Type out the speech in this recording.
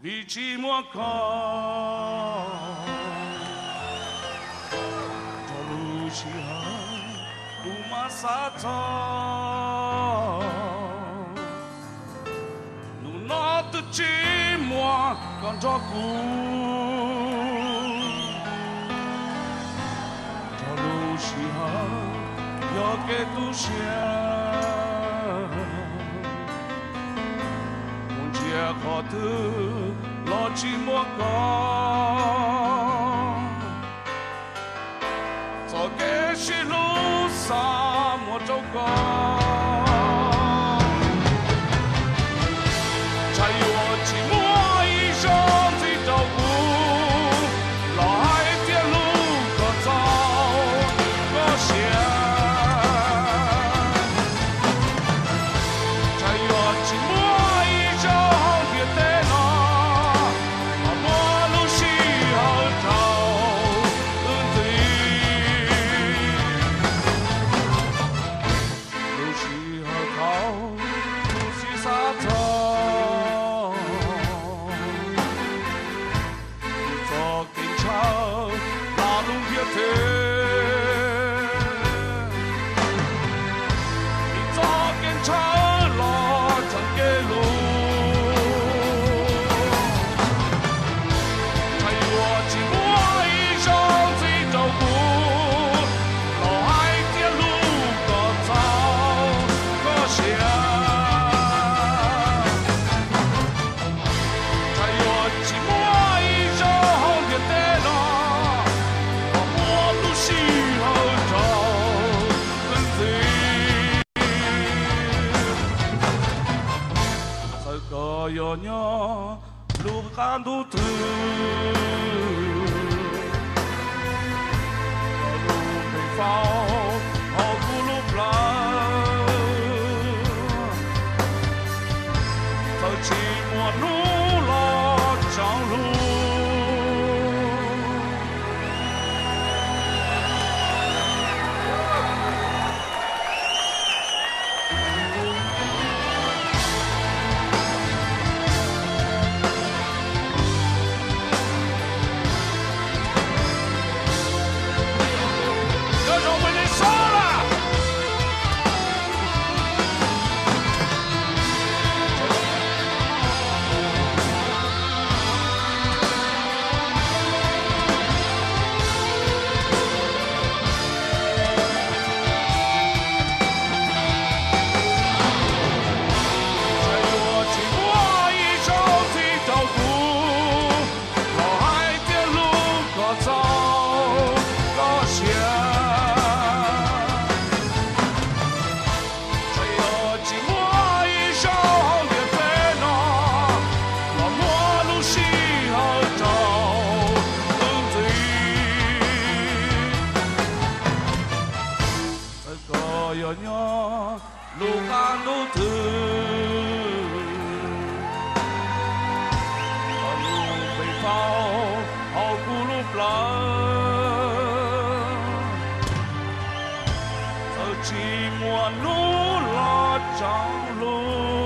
你寂寞靠，这路西不马萨草，努那的寂寞刚照顾，这路西要给独享。 khó thứ lo chỉ muốn có cho cái sự lúc xa một châu có trái我chỉ muốn一生最照顾来的路可走可行trái我只muốn yo nyo lu kandu tu lu pe phao ho ku lu pla tao chỉ muốn nu lo trong lu yo nyo lu kandu tu lu pe phao ho ku lu pla tao chỉ muốn nu lo trong lu